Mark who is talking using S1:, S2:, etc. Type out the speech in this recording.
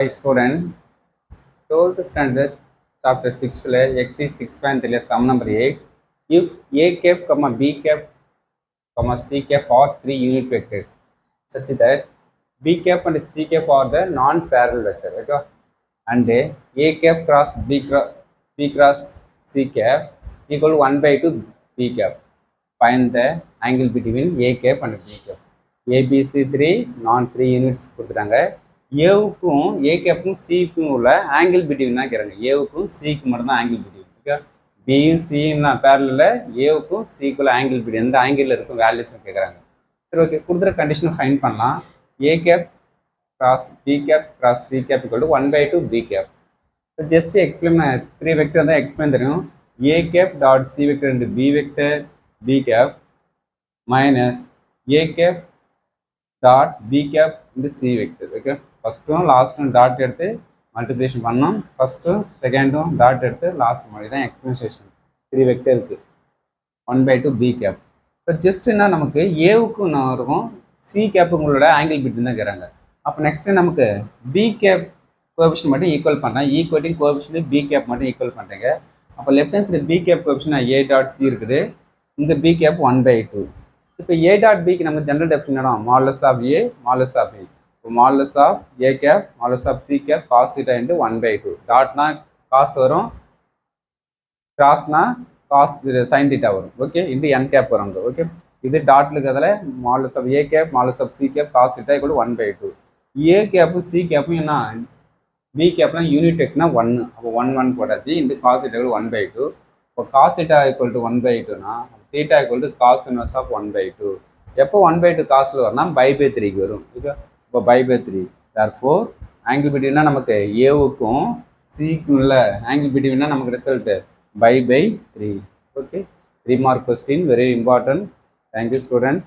S1: Hi student, 12th standard chapter 6 exercise 6.3 sum number 8. If a cap comma b cap comma c cap are three unit vectors such that b cap and c cap are the non-parallel vector, okay? And a cap cross b cross c cap equal to 1 by 2 b cap. Find the angle between a cap and b cap. ABC three நான் three units கொடுத்துட்டாங்க. ஏவுக்கும் ஏ கேப்புக்கும் சிக்கும் உள்ள angle between தான் கேட்குறாங்க. ஏவுக்கும் சிக்கு மட்டும் தான் angle between, okay. பியும் சியும் பேரலில் ஏவுக்கும் சிக்குள்ள ஆங்கிள் பிட்வீன் எந்த ஆங்கிளில் இருக்கும் வேல்யூஸ் கேட்குறாங்க. சரி, ஓகே. கொடுத்துற கண்டிஷனை ஃபைன் பண்ணலாம். A cap cross B cap cross C cap equal to 1 by 2 B cap. Just explain three vector தான் எக்ஸ்பிளைன் தெரியும். A cap dot C vector into B vector B cap minus A cap dot B cap into C vector, okay. ஃபஸ்ட்டும் லாஸ்ட்டும் dot எடுத்து multiplication பண்ணோம். ஃபஸ்ட்டும் செகண்டும் dot எடுத்து last மாதிரி தான் எக்ஸ்பிளனேஷன். த்ரீ வெக்டர் இருக்குது. 1 by 2 பி கேப். இப்போ ஜஸ்ட் என்ன நமக்கு ஏவுக்கும் நான் இருக்கும், சி கேப்புங்களோட ஆங்கிள் பிட்வீன் தான் கேட்குறாங்க. அப்போ நெக்ஸ்ட்டு நமக்கு பி கேப் கோஎஃபிஷியன்ட் மட்டும் ஈக்குவல் பண்ணேன். ஈக்குவலிங் கோஎஃபிஷியன்ட் பி கேப் மட்டும் ஈக்குவல் பண்ணுறீங்க. அப்போ left hand side B cap coefficient A dot C இருக்குது. இந்த பி கேப் 1 by 2. இப்போ ஏ டாட் பிக்கு நம்ம general definition modulus of A modulus of B. இப்போ modulus of A cap modulus of C cap cos theta into 1 by 2. டாட்னா cos வரும், கிராஸ்னா cos sine theta வரும், ஓகே. இது என் கேப் வரும், ஓகே. இது டாட்ல இருக்கிறதுல modulus of A cap modulus of C cap cos theta equal to 1 by 2. A கேப்பும் சி கேப்பும் என்ன பி கேப்னா யூனிட் டெக்னா 1, அப்போ 1 1 போட்டாச்சு. இந்த காஸ் தீட்டா ஈக்குவல் 1 by 2. இப்போ cos theta equal to 1 by 2னா theta equal to cos inverse of 1 by 2. எப்போ 1 by 2 காசில் வரும்னா பை பை 3க்கு வரும், ஓகே. இப்போ பை பை 3. தேர்ஃபோர் ஆங்கிள் பிட்வீன்னா நமக்கு ஏவுக்கும் சிக்கும் உள்ள ஆங்கிள் பிட்வீன்னா நமக்கு result pi by 3, okay. 3 mark question, very important. Thank you student.